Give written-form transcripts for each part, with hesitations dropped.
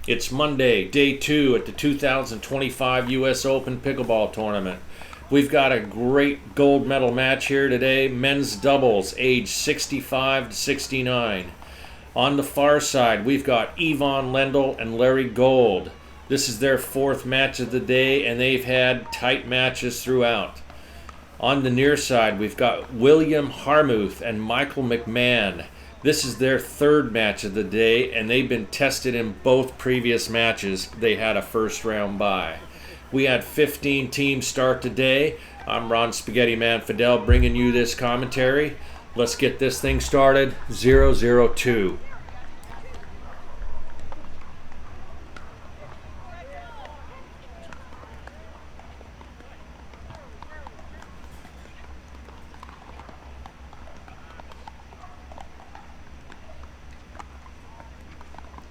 It's Monday, day 2 at the 2025 U.S. Open Pickleball Tournament. We've got a great gold medal match here today. Men's doubles, age 65 to 69. On the far side, we've got Ivan Lendl and Larry Gold. This is their 4th match of the day, and they've had tight matches throughout. On the near side, we've got William Harmuth and Michael McMahon. This is their 3rd match of the day, and they've been tested in both previous matches. They had a first round bye. We had 15 teams start today. I'm Ron Spaghetti Man Fidel bringing you this commentary. Let's get this thing started. 0-0-2.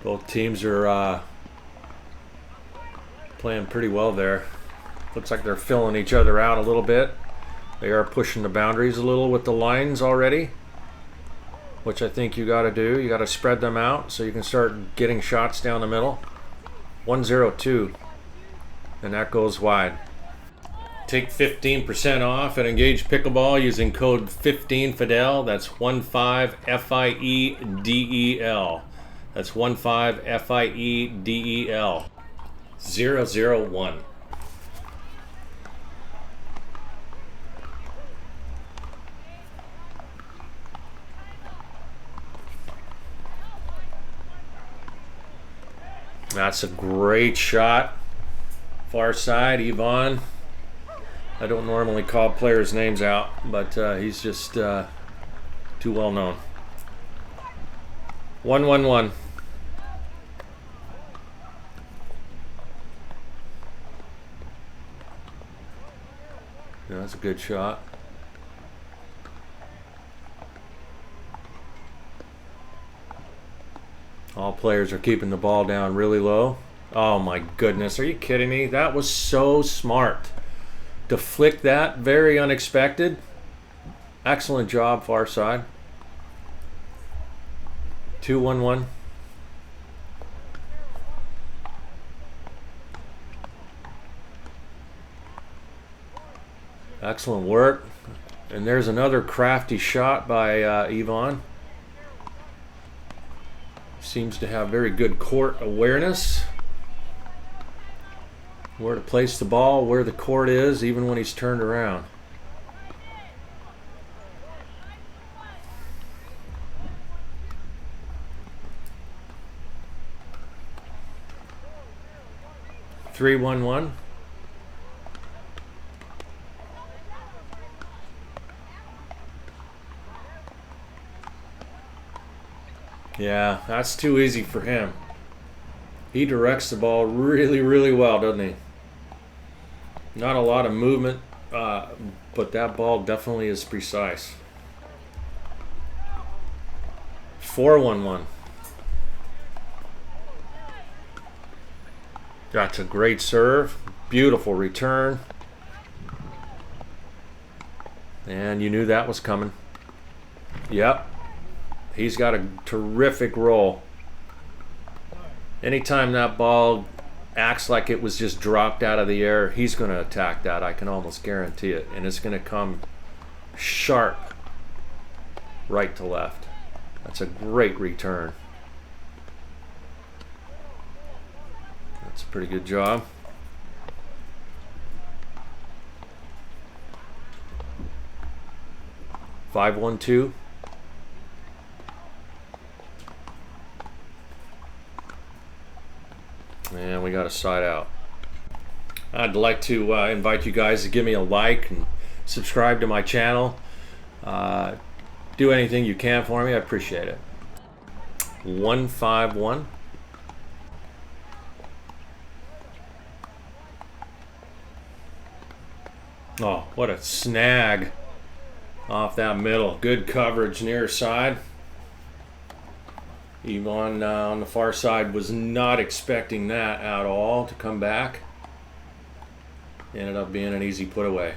Both teams are playing pretty well there. Looks like they're filling each other out a little bit. They are pushing the boundaries a little with the lines already, which I think you got to do. You got to spread them out so you can start getting shots down the middle. 1-0-2, and that goes wide. Take 15% off at Engage Pickleball using code 15FIDEL. That's 15FIEDEL. That's 15FIEDEL. 0-0-1. That's a great shot. Far side, Ivan. I don't normally call players' names out, but he's just too well known. 1-1-1. Yeah, that's a good shot. All players are keeping the ball down really low. Oh my goodness, are you kidding me? That was so smart. To flick that, very unexpected. Excellent job, far side. 2-1-1. Excellent work. And there's another crafty shot by Ivan. Seems to have very good court awareness. Where to place the ball, where the court is, even when he's turned around. Three, 1-1. Yeah, that's too easy for him. He directs the ball really, really well, doesn't he? Not a lot of movement, but that ball definitely is precise. 4-1-1. That's a great serve. Beautiful return. And you knew that was coming. Yep. He's got a terrific roll. Anytime that ball acts like it was just dropped out of the air, he's going to attack that. I can almost guarantee it. And it's going to come sharp right to left. That's a great return. That's a pretty good job. Five, 1-2. And we got a side out. I'd like to invite you guys to give me a like and subscribe to my channel. Do anything you can for me. I appreciate it. 1-5-1. Oh, what a snag off that middle. Good coverage near side. Ivan on the far side was not expecting that at all to come back. Ended up being an easy put away.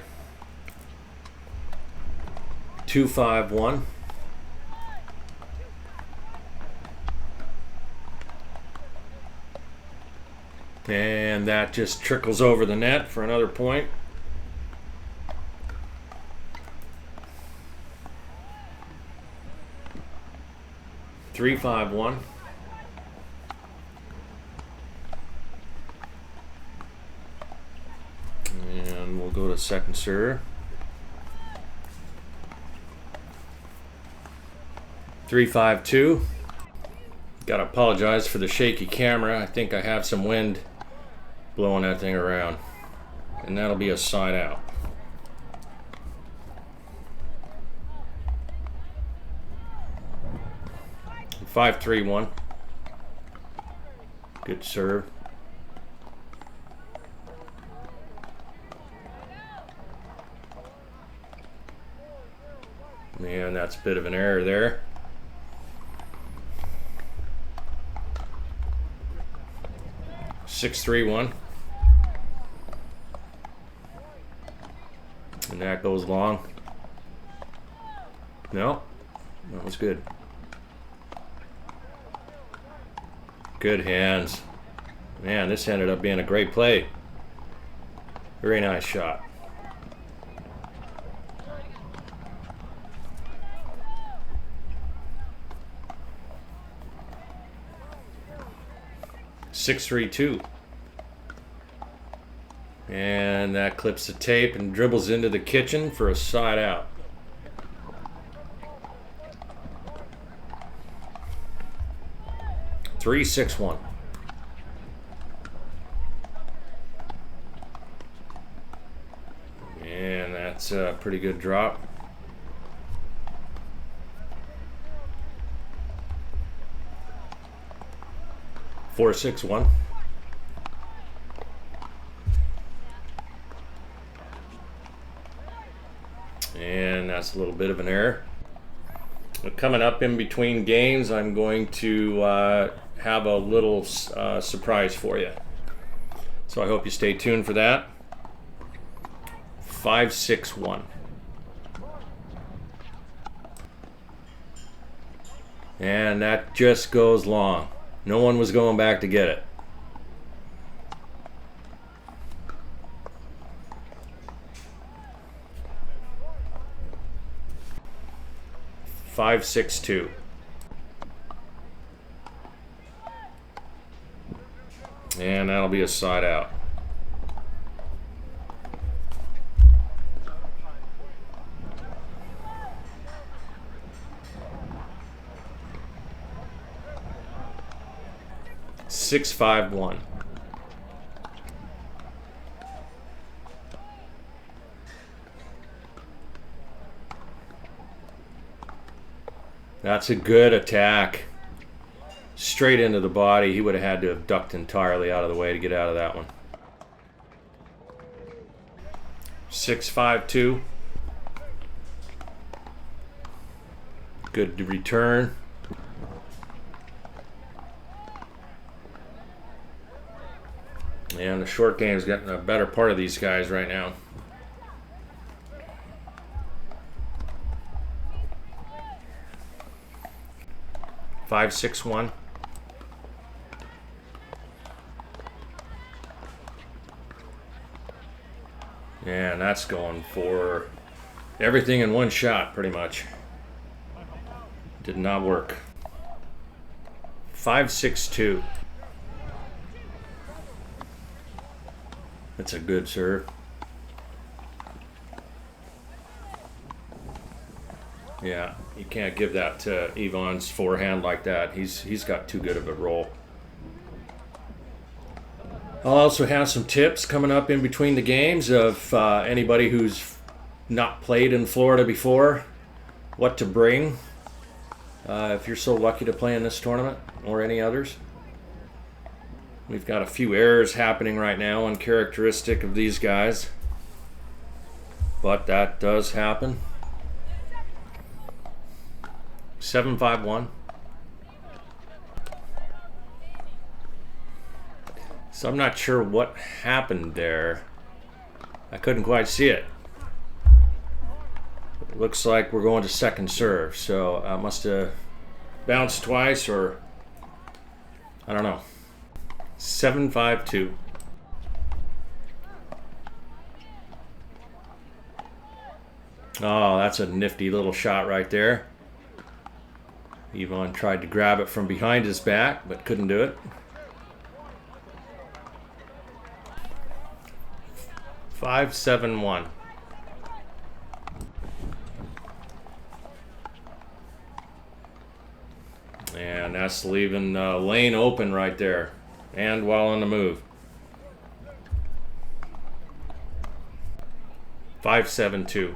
2-5-1. And that just trickles over the net for another point. Three, 5-1. And we'll go to second serve. 3-5-2. Gotta apologize for the shaky camera. I think I have some wind blowing that thing around. And that'll be a side out. Five, 3-1. Good serve. Man, that's a bit of an error there. Six, 3-1. And that goes long. No, that was good. Good hands. Man, this ended up being a great play. Very nice shot. Six, 3-2. And that clips the tape and dribbles into the kitchen for a side out. Three, 6-1. And that's a pretty good drop. Four, 6-1. And that's a little bit of an error. But coming up in between games, I'm going to have a little surprise for you. So I hope you stay tuned for that. 5-6-1. And that just goes long. No one was going back to get it. Five, 6-2. And that'll be a side out. Six, 5-1. That's a good attack. Straight into the body. He would have had to have ducked entirely out of the way to get out of that one. 6-5-2. Good return. And the short game is getting a better part of these guys right now. Five, 6-1. And that's going for everything in one shot, pretty much. Did not work. 5-6-2. That's a good serve. Yeah, you can't give that to Yvonne's forehand like that. He's got too good of a roll. I'll also have some tips coming up in between the games of anybody who's not played in Florida before, what to bring if you're so lucky to play in this tournament or any others. We've got a few errors happening right now, uncharacteristic of these guys, but that does happen. 7-5-1. So I'm not sure what happened there. I couldn't quite see it. It looks like we're going to second serve, so I must have bounced twice, or I don't know. 7-5-2. Oh, that's a nifty little shot right there. Ivan tried to grab it from behind his back, but couldn't do it. 5-7-1. And that's leaving lane open right there, and while on the move. 5-7-2.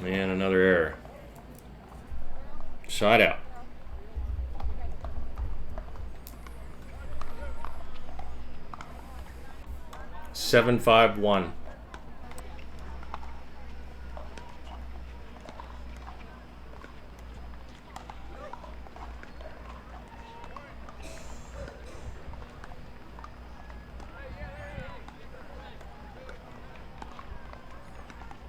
And another error. Side out. Seven, 5-1.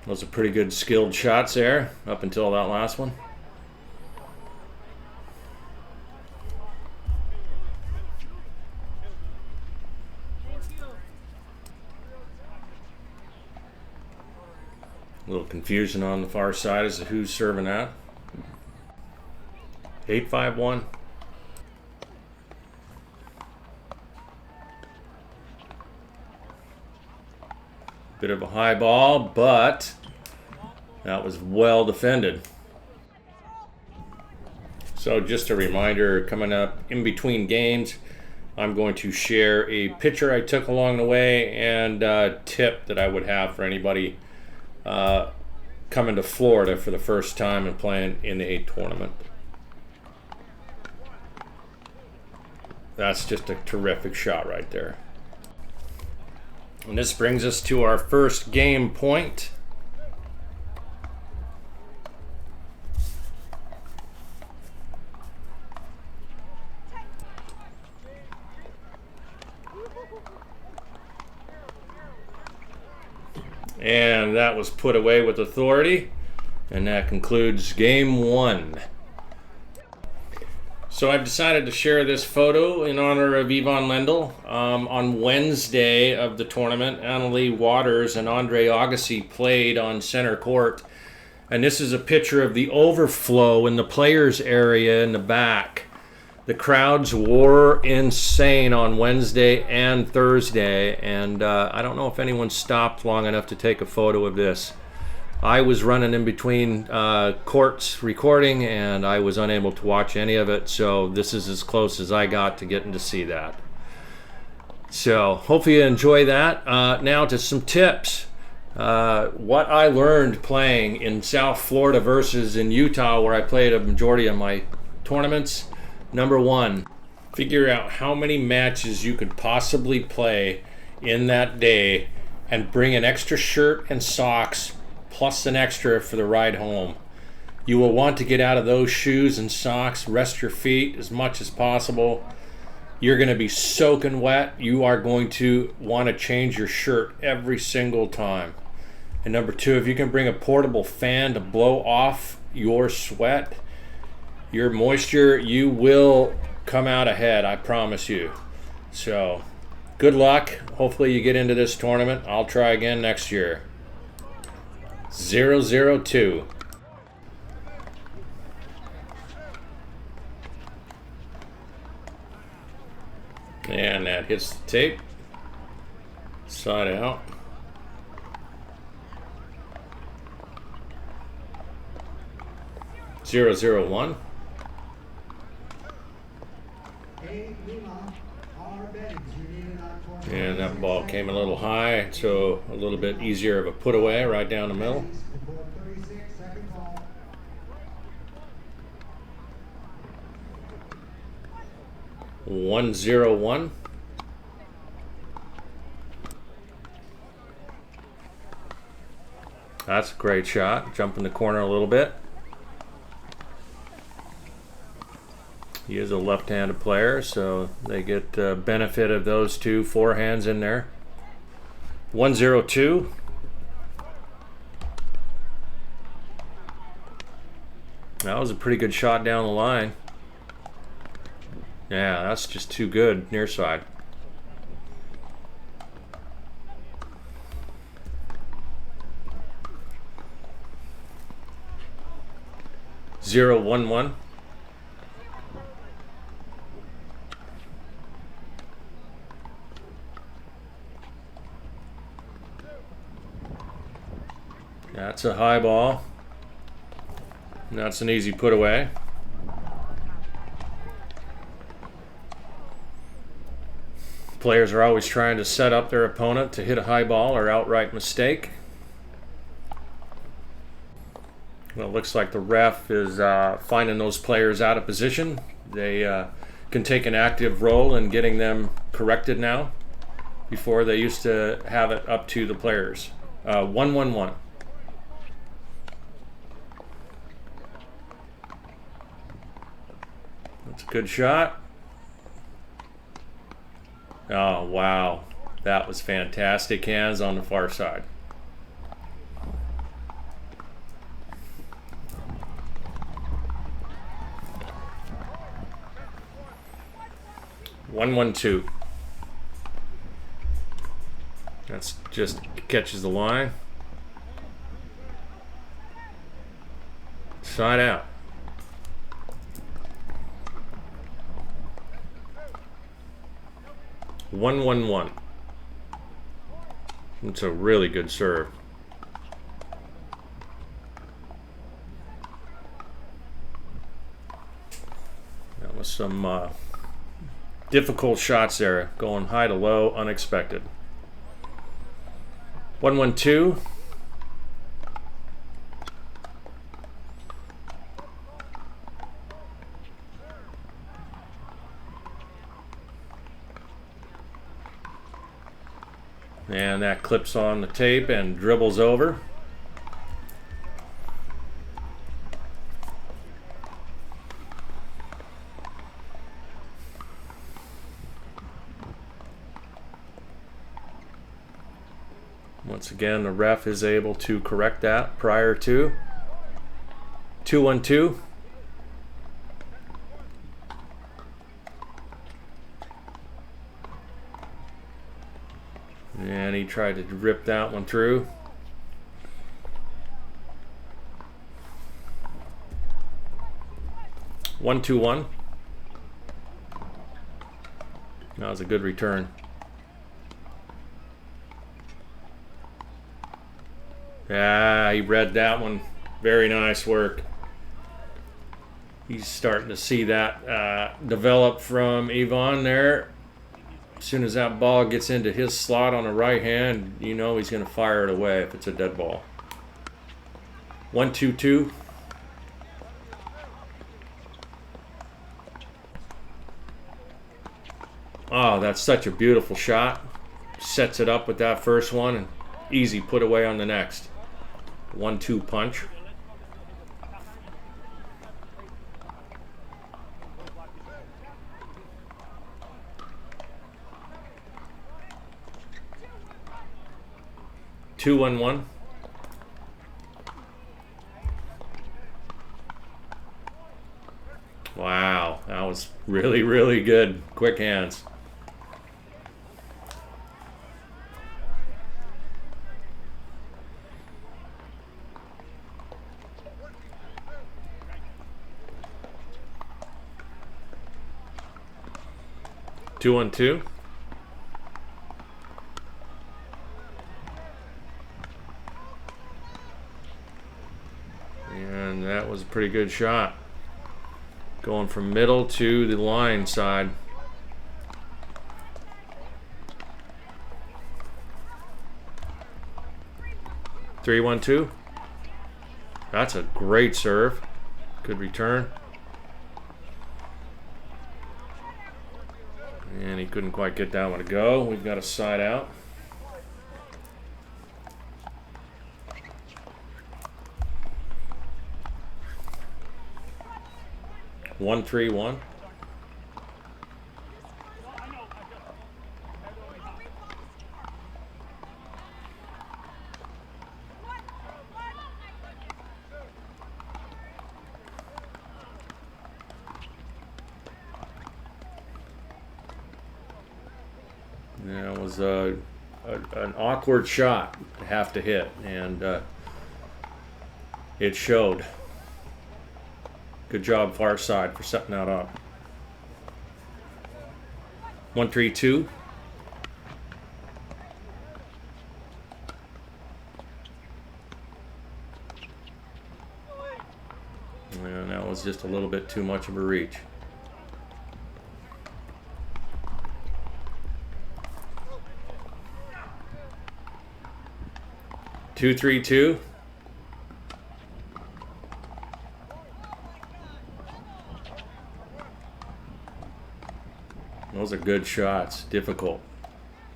Those are pretty good skilled shots there, up until that last one. A little confusion on the far side as to who's serving that. 8-5-1. Bit of a high ball, but that was well defended. So just a reminder, coming up in between games, I'm going to share a picture I took along the way and a tip that I would have for anybody coming to Florida for the first time and playing in the 8 tournament. That's just a terrific shot right there. And this brings us to our first game point. And that was put away with authority. And that concludes game 1. So I've decided to share this photo in honor of Ivan Lendl. On Wednesday of the tournament, Annalie Waters and Andre Agassi played on center court. And this is a picture of the overflow in the players area in the back. The crowds were insane on Wednesday and Thursday, and I don't know if anyone stopped long enough to take a photo of this. I was running in between courts recording, and I was unable to watch any of it, so this is as close as I got to getting to see that. So hopefully you enjoy that. Now to some tips. What I learned playing in South Florida versus in Utah, where I played a majority of my tournaments. Number 1, figure out how many matches you could possibly play in that day and bring an extra shirt and socks plus an extra for the ride home. You will want to get out of those shoes and socks, rest your feet as much as possible. You're going to be soaking wet. You are going to want to change your shirt every single time. And number 2, if you can bring a portable fan to blow off your sweat, your moisture, you will come out ahead, I promise you. So good luck. Hopefully you get into this tournament. I'll try again next year. 0-0-2. And that hits the tape. Side out. Zero, 0-1. And that ball came a little high, so a little bit easier of a put away right down the middle. One, 0-1. That's a great shot. Jump in the corner a little bit. He is a left-handed player, so they get benefit of those two forehands in there. 1-0-2. That was a pretty good shot down the line. Yeah, that's just too good, near side. Zero, 1-1. That's a high ball. That's an easy put away. Players are always trying to set up their opponent to hit a high ball or outright mistake. Well, it looks like the ref is finding those players out of position. They can take an active role in getting them corrected now. Before, they used to have it up to the players. 1-1-1. That's a good shot. Oh, wow. That was fantastic. Hands on the far side. One, 1-2. That's just catches the line. Side out. One, 1-1. It's a really good serve. That was some difficult shots there, going high to low, unexpected. 1-1-2. And that clips on the tape and dribbles over. Once again, the ref is able to correct that prior to 2-1-2. And he tried to rip that one through. One, 2-1. That was a good return. Yeah, he read that one. Very nice work. He's starting to see that develop from Yvonne there. As soon as that ball gets into his slot on the right hand, you know he's going to fire it away if it's a dead ball. 1-2-2. Oh, that's such a beautiful shot. Sets it up with that first one and easy put away on the next. 1-2 punch. 2-1-1. Wow, that was really, really good. Quick hands. Two on two. And that was a pretty good shot. Going from middle to the line side. Three, 1-2. That's a great serve. Good return. And he couldn't quite get that one to go. We've got a side out. One, 3-1. Yeah, it was an awkward shot to have to hit, and it showed. Good job, far side, for setting that up. 1-3-2. And that was just a little bit too much of a reach. Two, 3-2. Those are good shots. Difficult.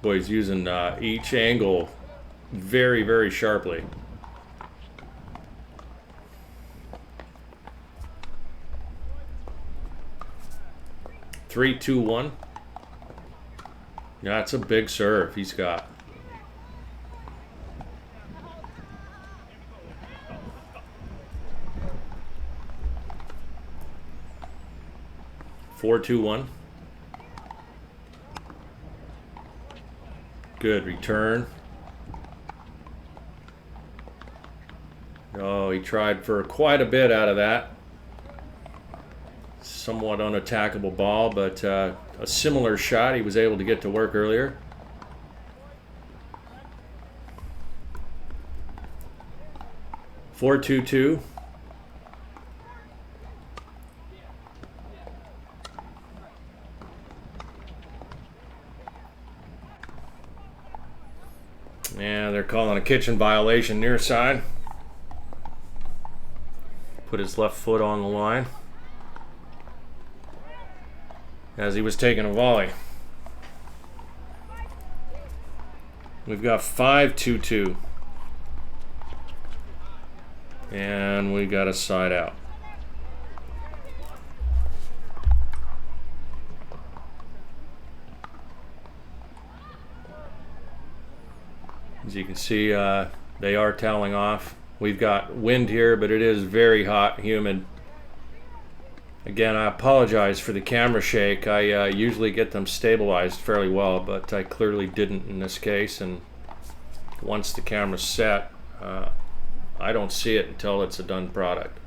Boy, he's using each angle very, very sharply. 3-2-1. That's a big serve he's got. Four, 2-1. Good return. Oh, he tried for quite a bit out of that. Somewhat unattackable ball, but a similar shot he was able to get to work earlier. Four, 2-2. Yeah, they're calling a kitchen violation near side. Put his left foot on the line as he was taking a volley. We've got 5-2-2. And we got a side out. As you can see, they are toweling off. We've got wind here, but it is very hot, humid. Again, I apologize for the camera shake. I usually get them stabilized fairly well, but I clearly didn't in this case. And once the camera's set, I don't see it until it's a done product.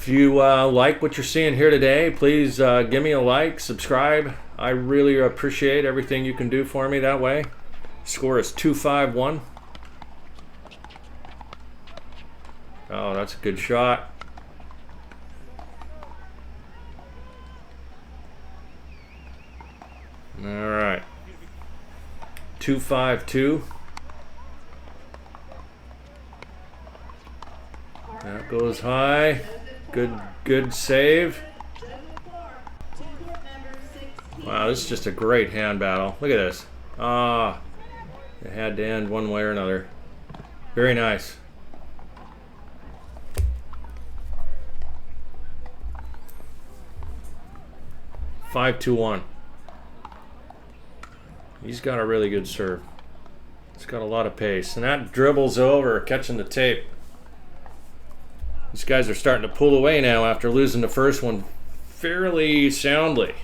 If you like what you're seeing here today, please give me a like, subscribe. I really appreciate everything you can do for me that way. Score is 2-5-1. Oh, that's a good shot. All right. 2-5-2. That goes high. Good save. Wow, this is just a great hand battle. Look at this. Ah, it had to end one way or another. Very nice. Five, 2-1. He's got a really good serve. He's got a lot of pace, and that dribbles over, catching the tape. These guys are starting to pull away now after losing the first one fairly soundly.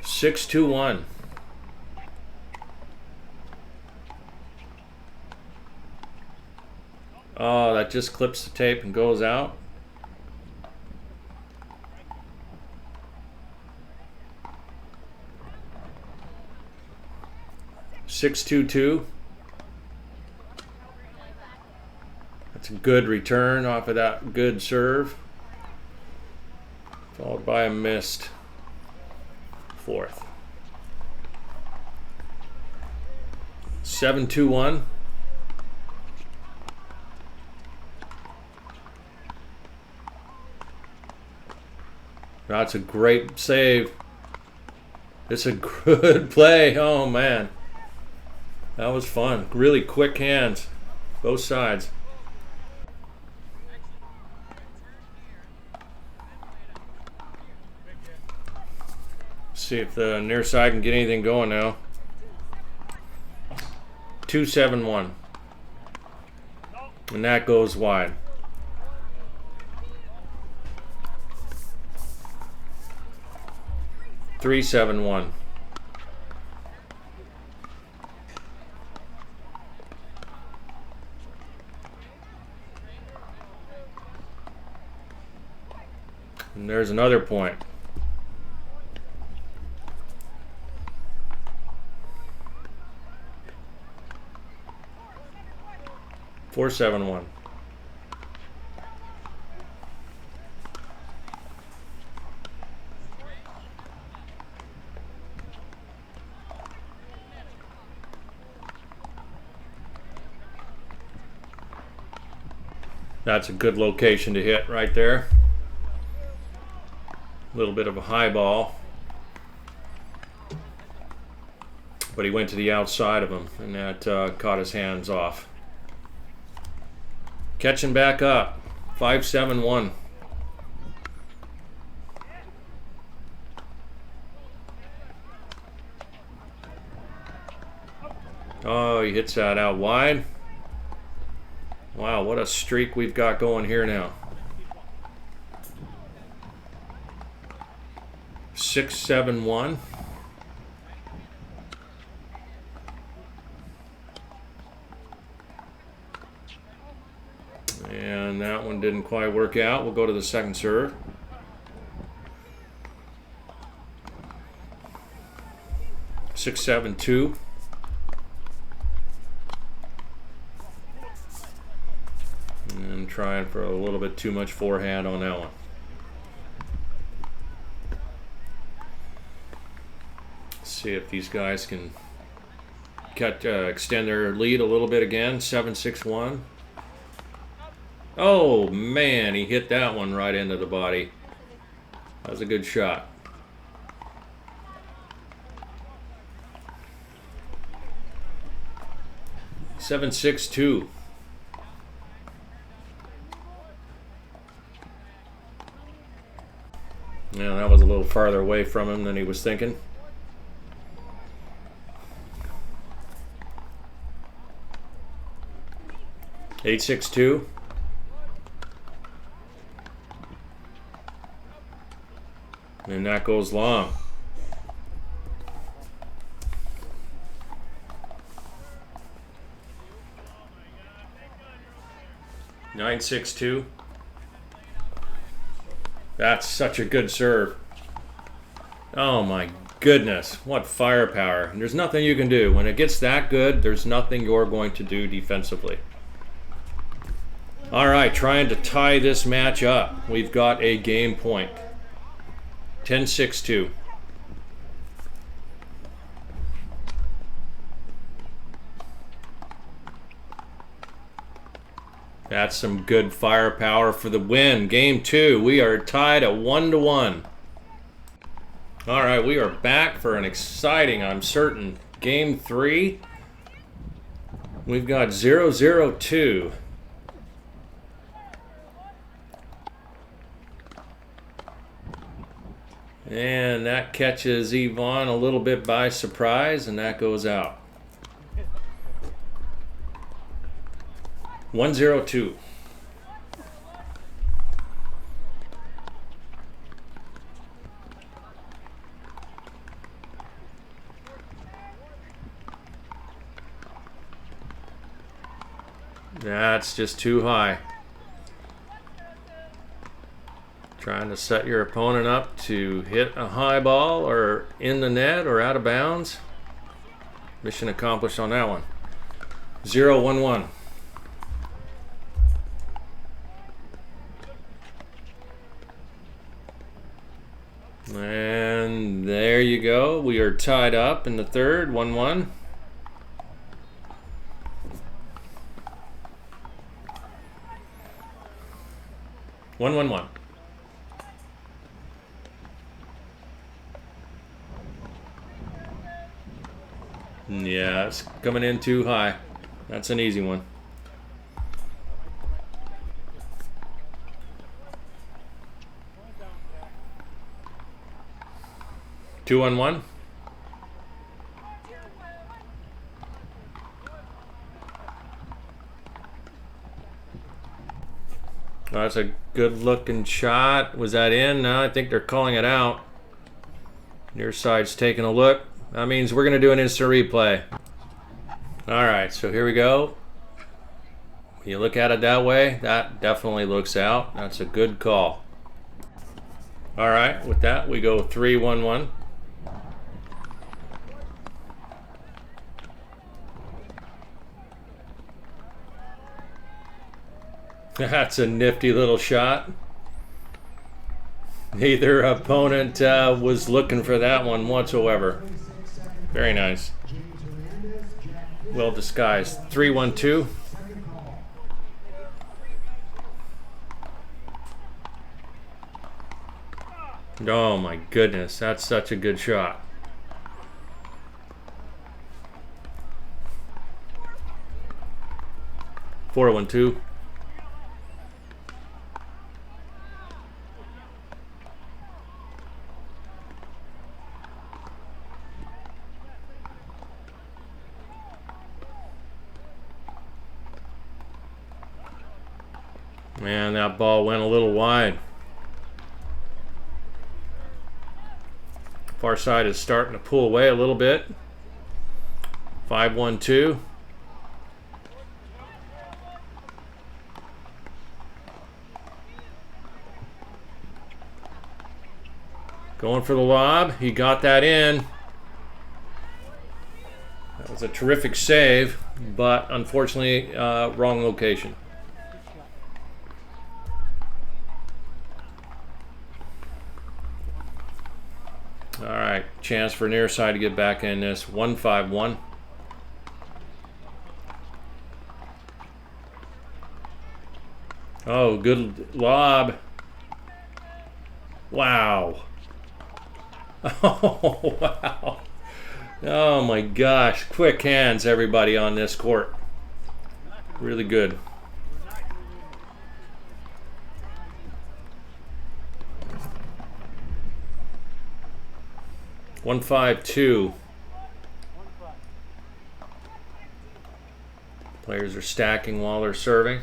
6-2-1. Oh, that just clips the tape and goes out. Six, 2-2. That's a good return off of that good serve. Followed by a missed fourth. 7-2-1. That's a great save. It's a good play. Oh man. That was fun. Really quick hands. Both sides. See if the near side can get anything going now. 2-7-1. And that goes wide. 3-7-1. And there's another point. 4-7-1. That's a good location to hit right there. A little bit of a high ball, but he went to the outside of him, and that caught his hands off. Catching back up, 5-7-1. Oh, he hits that out wide. Wow, what a streak we've got going here now. 6-7-1. And that one didn't quite work out. We'll go to the second serve. 6-7-2. And trying for a little bit too much forehand on that one. See if these guys can extend their lead a little bit again. 7-6-1. Oh man, he hit that one right into the body. That was a good shot. 7-6-2. Yeah, that was a little farther away from him than he was thinking. 8-6-2. And that goes long. 9-6-2. That's such a good serve. Oh my goodness, what firepower. And there's nothing you can do. When it gets that good, there's nothing you're going to do defensively. All right, trying to tie this match up. We've got a game point. 10-6-2. That's some good firepower for the win. Game 2, we are tied at 1-1. All right, we are back for an exciting, I'm certain, Game 3. We've got 0-0-2. And that catches Yvonne a little bit by surprise, and that goes out. 1-0-2. That's just too high. Trying to set your opponent up to hit a high ball or in the net or out of bounds. Mission accomplished on that one. 0-1-1. And there you go. We are tied up in the third, 1-1. One. Yeah, it's coming in too high. That's an easy one. Two on one. Oh, that's a good looking shot. Was that in? No, I think they're calling it out. Near side's taking a look. That means we're going to do an instant replay. Alright, so here we go. When you look at it that way, that definitely looks out. That's a good call. Alright, with that we go 3-1-1. That's a nifty little shot. Neither opponent was looking for that one whatsoever. Very nice. Well disguised. 3-1-2. Oh my goodness, that's such a good shot. Four, 1-2. Man, that ball went a little wide. Far side is starting to pull away a little bit. 5-1-2. Going for the lob. He got that in. That was a terrific save, but unfortunately, wrong location. Alright, chance for near side to get back in this. 1-5-1. Oh, good lob. Wow. Oh, wow. Oh my gosh. Quick hands, everybody on this court. Really good. One, 5-2. Players are stacking while they're serving.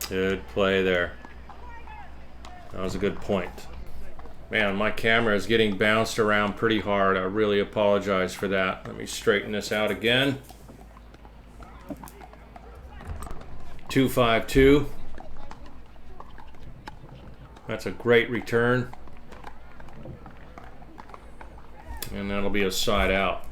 Good play there. That was a good point. Man, my camera is getting bounced around pretty hard. I really apologize for that. Let me straighten this out again. 2-5-2. That's a great return. And that'll be a side out.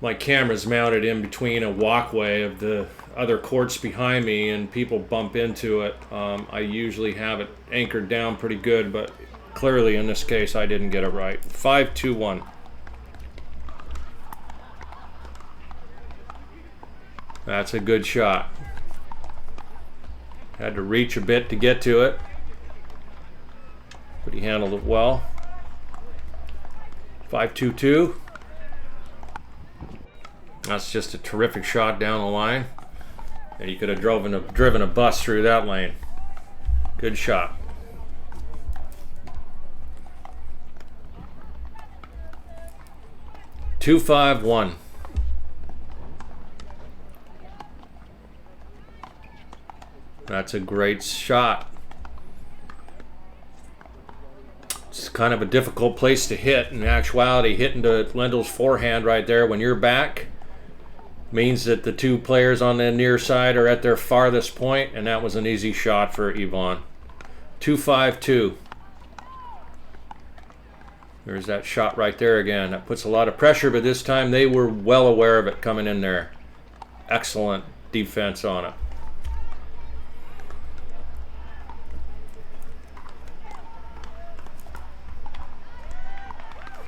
My camera's mounted in between a walkway of the other courts behind me, and people bump into it. I usually have it anchored down pretty good, but clearly in this case I didn't get it right. 5-2-1. That's a good shot. Had to reach a bit to get to it, but he handled it well. 5-2-2. That's just a terrific shot down the line. And you could have driven a bus through that lane. Good shot. Two, 5-1. That's a great shot. It's kind of a difficult place to hit. In actuality, hitting to Lendl's forehand right there when you're back means that the two players on the near side are at their farthest point, and that was an easy shot for Yvonne. 2-5-2. There's that shot right there again. That puts a lot of pressure, but this time they were well aware of it coming in there. Excellent defense on it.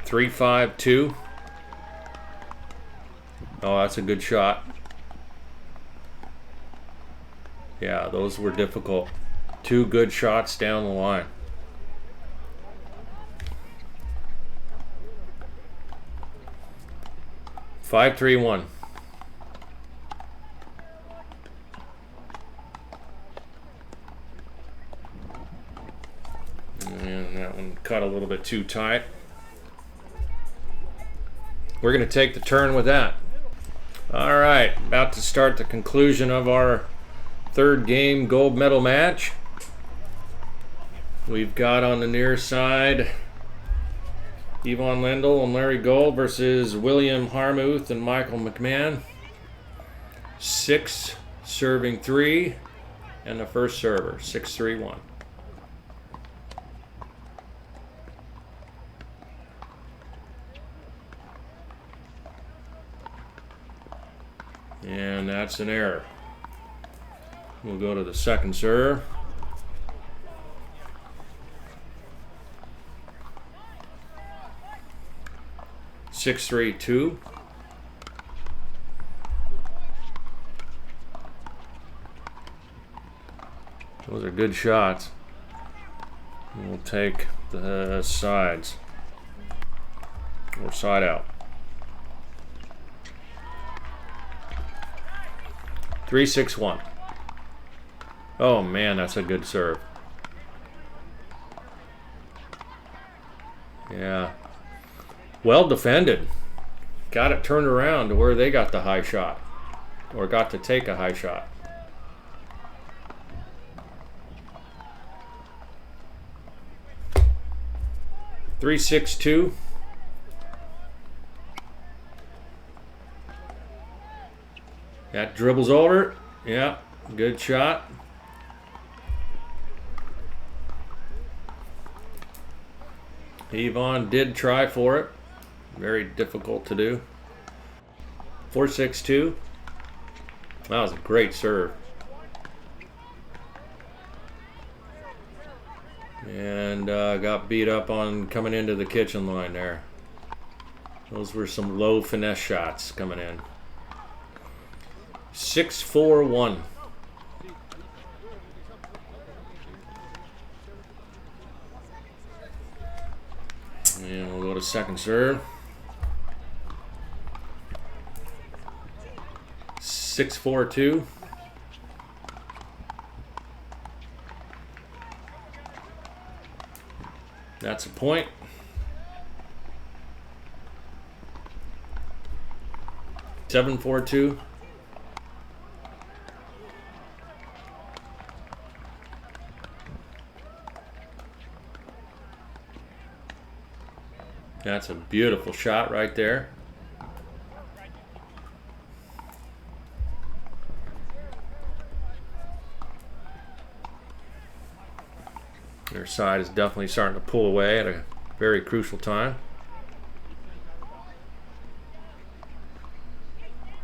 Three, 5-2. Oh, that's a good shot. Yeah, those were difficult. Two good shots down the line. Five, 3-1. And that one cut a little bit too tight. We're going to take the turn with that. All right, about to start the conclusion of our third game gold medal match. We've got on the near side Yvonne Lendl and Larry Gold versus William Harmuth and Michael McMahon. 6 serving 3, and the first server 6-3-1. And that's an error. We'll go to the second serve. Six, 3-2. Those are good shots. We'll take the sides or side out. 3-6-1. Oh man, that's a good serve. Yeah. Well defended. Got it turned around to where they got the high shot, or got to take a high shot. Three, 6-2. That dribbles over. Yeah, good shot. Yvonne did try for it. Very difficult to do. 4-6-2. That was a great serve. And got beat up on coming into the kitchen line there. Those were some low finesse shots coming in. 6-4-1. And we'll go to second serve. 6-4-2. That's a point. 7-4-2. That's a beautiful shot right there. Their side is definitely starting to pull away at a very crucial time.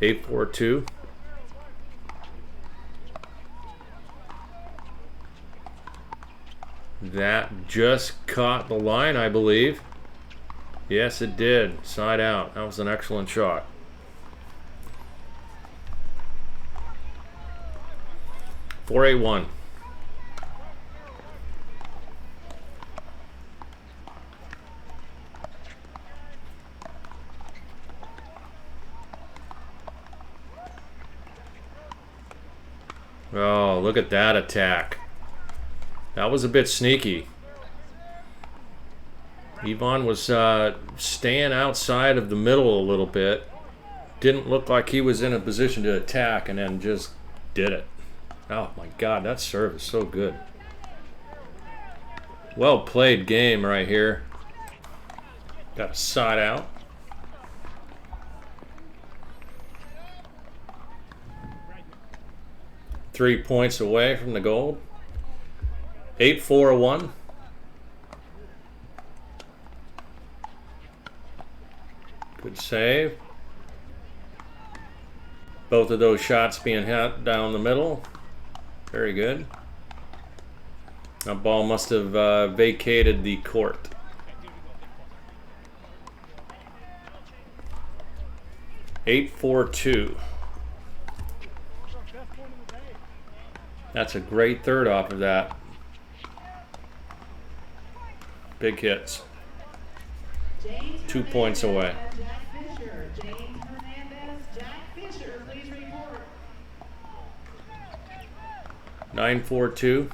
8-4-2. That just caught the line, I believe. Yes, it did. Side out. That was an excellent shot. Four, 8-1. Oh, look at that attack. That was a bit sneaky. Yvonne was staying outside of the middle a little bit. Didn't look like he was in a position to attack, and then just did it. Oh my God, that serve is so good. Well played game right here. Got a side out. Three points away from the gold. 8-4-1. Good save. Both of those shots being hit down the middle. Very good. That ball must have vacated the court. Eight, 4-2. That's a great third off of that. Big hits. 2 points away. 9-4-2.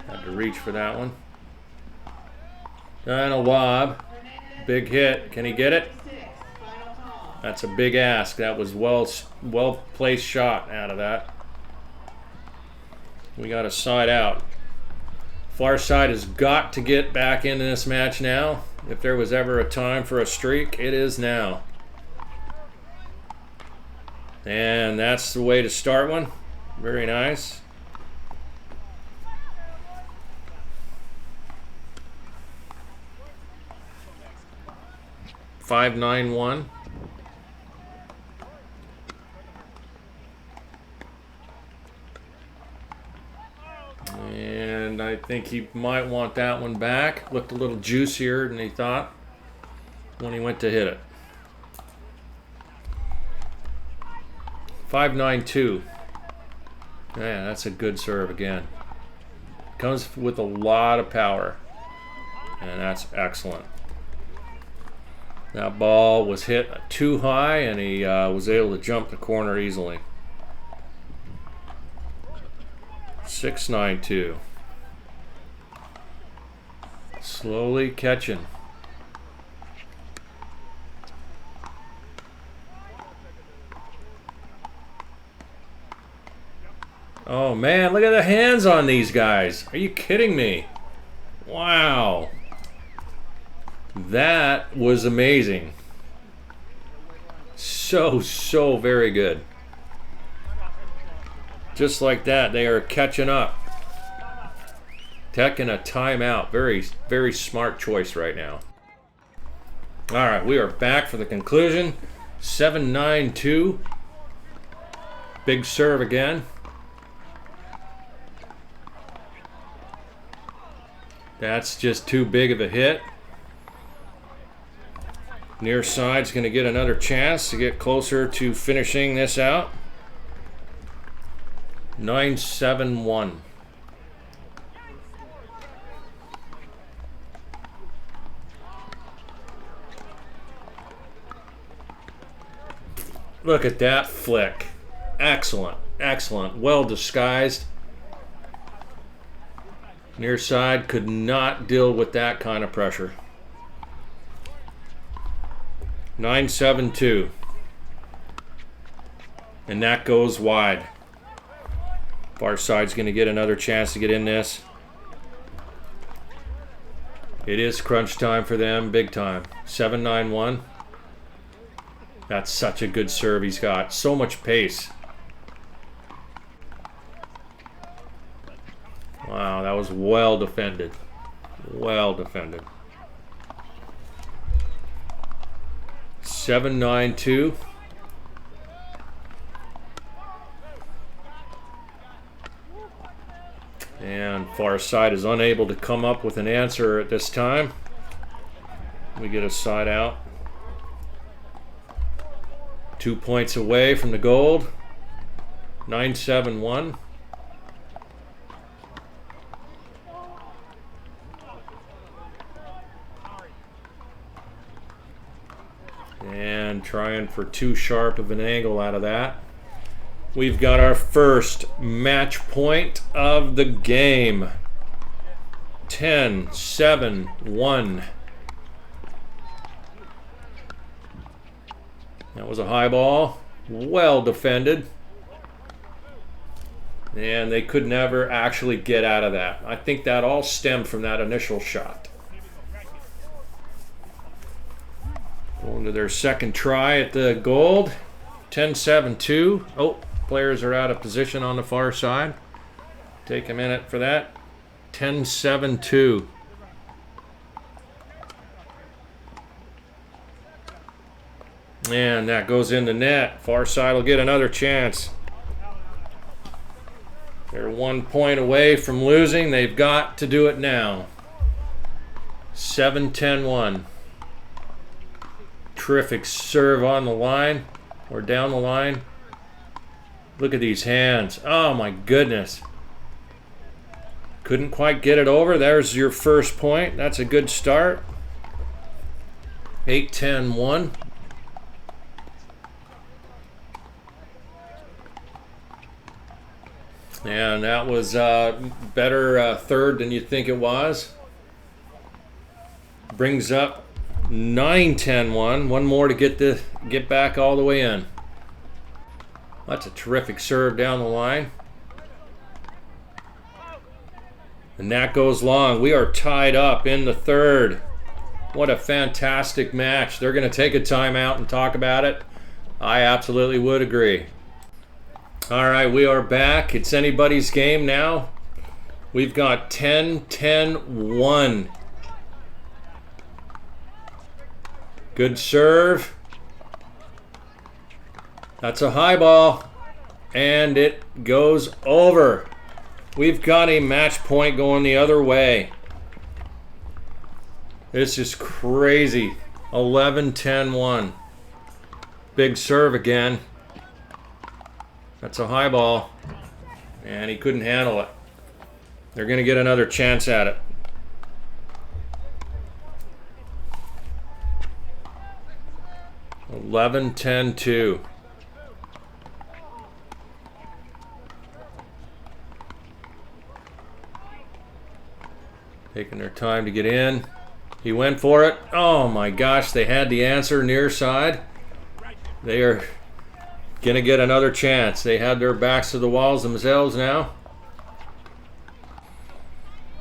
Had to reach for that one. And a lob. Big hit. Can he get it? That's a big ask. That was well placed shot out of that. We got a side out. Far side has got to get back into this match now. If there was ever a time for a streak, it is now. And that's the way to start one. Very nice. Five, 9-1. And I think he might want that one back. Looked a little juicier than he thought when he went to hit it. 5-9-2. Yeah, that's a good serve again. Comes with a lot of power. And that's excellent. That ball was hit too high and he was able to jump the corner easily. 6-9-2. Slowly catching. Oh man, look at the hands on these guys. Are you kidding me? Wow. That was amazing. So very good. Just like that, they are catching up. Taking a timeout. Very smart choice right now. All right, we are back for the conclusion. 7-9-2. Big serve again. That's just too big of a hit. Near side's going to get another chance to get closer to finishing this out. 9-7-1. Look at that flick. Excellent, excellent. Well disguised. Near side could not deal with that kind of pressure. 9-7-2. And that goes wide. Far side's going to get another chance to get in this. It is crunch time for them, big time. 7-9-1. That's such a good serve he's got. So much pace. Wow, that was well defended. Well defended. 7-9-2. And far side is unable to come up with an answer at this time. We get a side out. 2 points away from the gold. 9-7-1. And trying for too sharp of an angle out of that. We've got our first match point of the game. 10-7-1. That was a high ball. Well defended. And they could never actually get out of that. I think that all stemmed from that initial shot. Going to their second try at the gold. 10-7-2. Oh, players are out of position on the far side. Take a minute for that. 10-7-2. And that goes in the net. Far side will get another chance. They're 1 point away from losing. They've got to do it now. 7-10-1. Terrific serve on the line or down the line. Look at these hands. Oh my goodness. Couldn't quite get it over. There's your first point. That's a good start. 8-10-1. And that was better third than you'd think it was. brings up 9-10-1. One more to get back all the way in. That's a terrific serve down the line. And that goes long. We are tied up in the third. What a fantastic match. They're going to take a timeout and talk about it. I absolutely would agree. All right, we are back. It's anybody's game now. We've got 10-10-1. Good serve. That's a high ball. And it goes over. We've got a match point going the other way. This is crazy. 11-10-1. Big serve again. That's a high ball. And he couldn't handle it. They're going to get another chance at it. Eleven, 10-2. Taking their time to get in. He went for it. Oh my gosh, they had the answer near side. They are going to get another chance. They had their backs to the walls themselves now.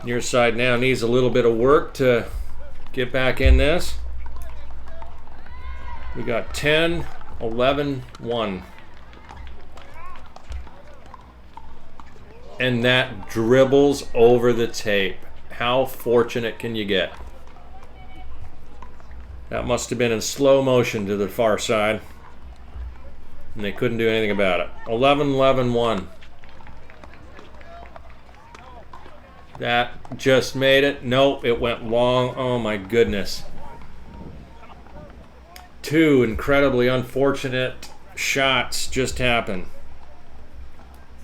Near side now needs a little bit of work to get back in this. We got 10-11-1. And that dribbles over the tape. How fortunate can you get? That must have been in slow motion to the far side. And they couldn't do anything about it. 11-11-1. That just made it. Nope, it went long. Oh my goodness. Two incredibly unfortunate shots just happened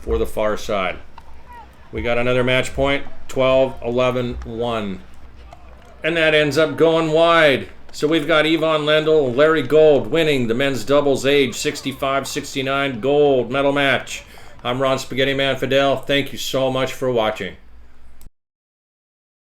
for the far side. We got another match point. 12-11-1. And that ends up going wide. So we've got Yvonne Lendl and Larry Gold winning the men's doubles age 65-69 gold medal match. I'm Ron Spaghetti Man Fidel. Thank you so much for watching.